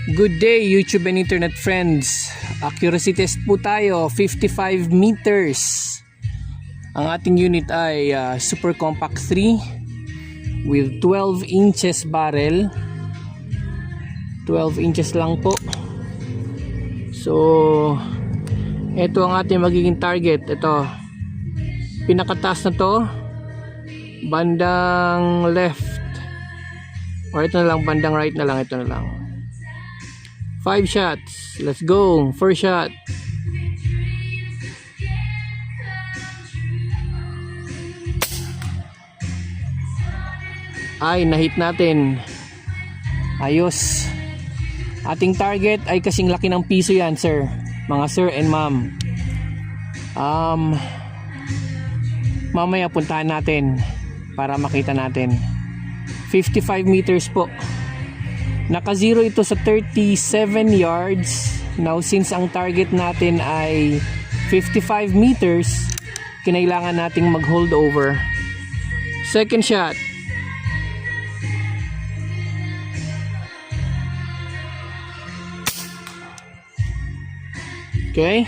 Good day YouTube and internet friends. Accuracy test po tayo, 55 meters. Ang ating unit ay Super Compact 3 with 12 inches barrel. 12 inches lang po. So ito ang ating magiging target. Ito, pinakataas na to, bandang left, or ito na lang, bandang right na lang. Ito na lang. 5 shots. Let's go. First shot. Ay, na-hit natin. Ayos. Ating target ay kasing laki ng piso yan, sir. Mga sir and ma'am. Mamaya puntahan natin para makita natin. 55 meters po. Naka-zero ito sa 37 yards. Now since ang target natin ay 55 meters, kinailangan nating mag-hold over. Second shot. Okay.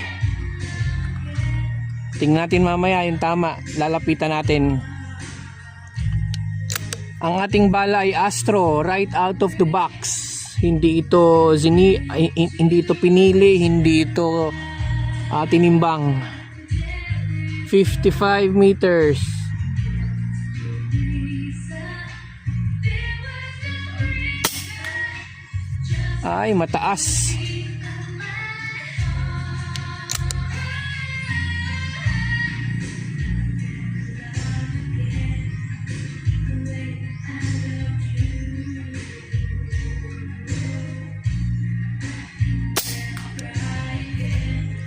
Tingnan natin mamaya yung tama. Lalapitan natin. Ang ating bala ay Astro, right out of the box. Hindi ito hindi ito pinili, hindi ito tinimbang. 55 meters. Ay, mataas.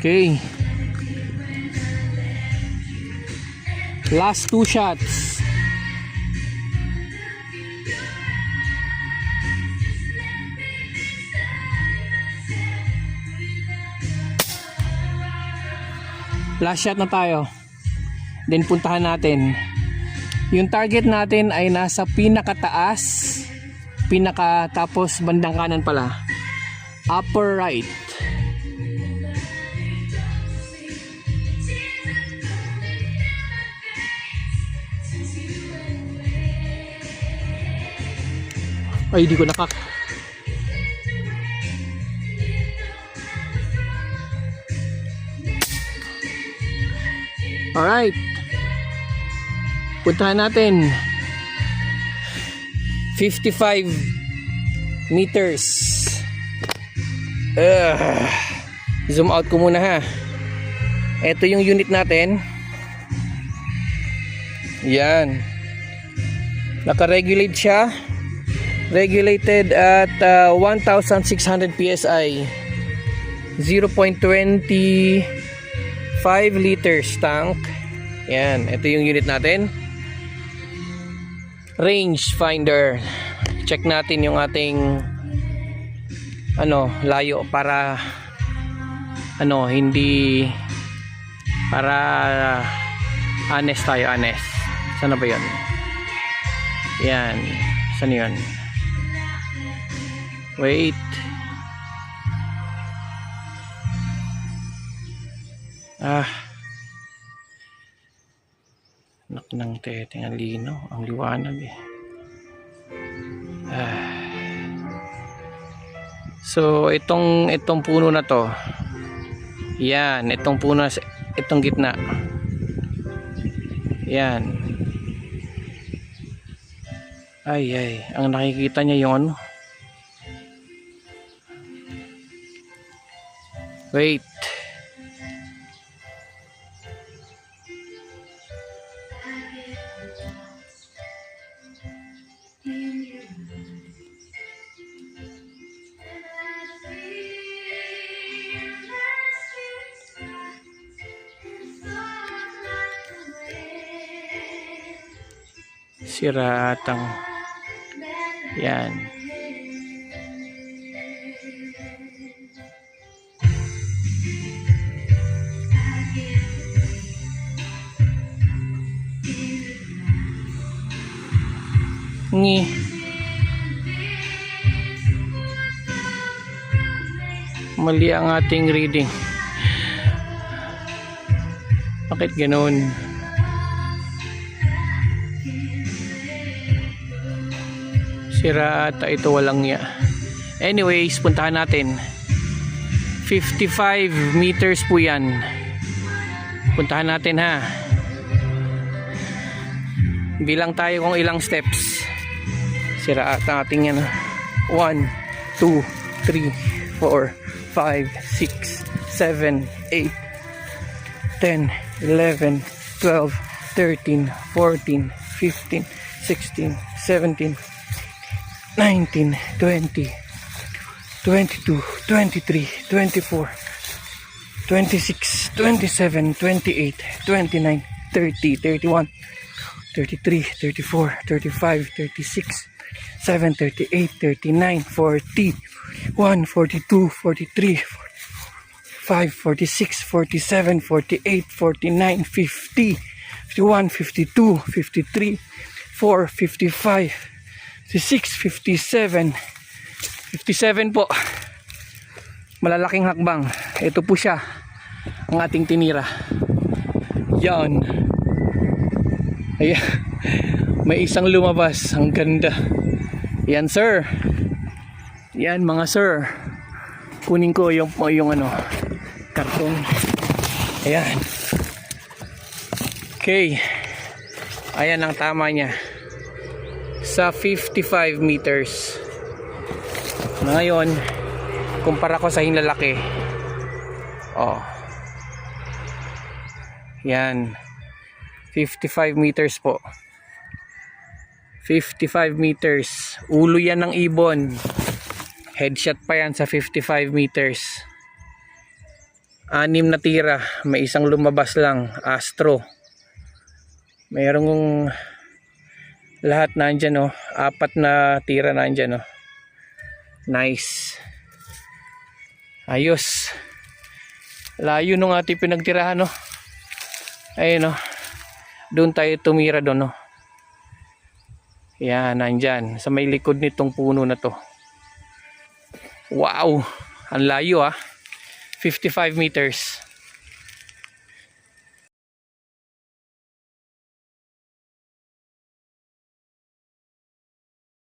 Okay. Last 2 shots. Last shot na tayo. Then puntahan natin. Yung target natin ay nasa pinakataas, tapos bandang kanan pala. Upper right. Ay, di ko nakak. Alright. Puntahan natin. 55 meters. Zoom out ko muna ha. Ito yung unit natin. Yan. Naka-regulate siya. Regulated at 1,600 PSI, 0.25 liters tank. Yan, ito yung unit natin. Range finder. Check natin yung ating layo para hindi para honest tayo, honest. Sana ba 'yon? Yan. Saan 'yon? Wait. Anak ng teteng, ang lino, ang liwanag eh. So itong puno na to. Yan, itong puno, itong gitna. Yan. Ay, ang nakikita niya yung ano. Wait. Siratang. Yan. Ngi. Mali ang ating reading. Bakit ganoon? Sira ata ito, walang ya. Anyways, puntahan natin. 55 meters po yan. Puntahan natin ha. Bilang tayo kung ilang steps. Sira ata ating yan. 1, 2, 3, 4, 5, 6, 7, 8, 10, 11, 12, 13, 14, 15, 16, 17, 19, 20, 22, 23, 24, 26, 27, 28, 29, 30, 31, 33, 34, 35, 36, 7, 38, 39, 40, 1, 42, 43, 45, 46, 47, 48, 49, 50, 51, 52, 53, 4, 55, 56, 57, 57 po. Malalaking hakbang. Ito po siya, ang ating tinira. Yan. Ayan. May isang lumabas. Ang ganda. Yan sir. Yan mga sir. Kunin ko yung ano, karton. Ayan. Okay. Ayan ang tama niya. Sa 55 meters. Ngayon, kumpara ko sa hinlalaki. Oh. Yan. 55 meters po. 55 meters. Ulo yan ng ibon. Headshot pa yan sa 55 meters. 6 na tira. May isang lumabas lang. Astro. Mayroong lahat nandyan, oh. 4 na tira nandyan, oh. Nice. Ayos. Layo nung ating pinagtirahan, no. Ayun, no. Doon tayo tumira doon, no. Yan, nandyan. Sa may likod nitong puno na to. Wow. Ang layo, ah. 55 meters.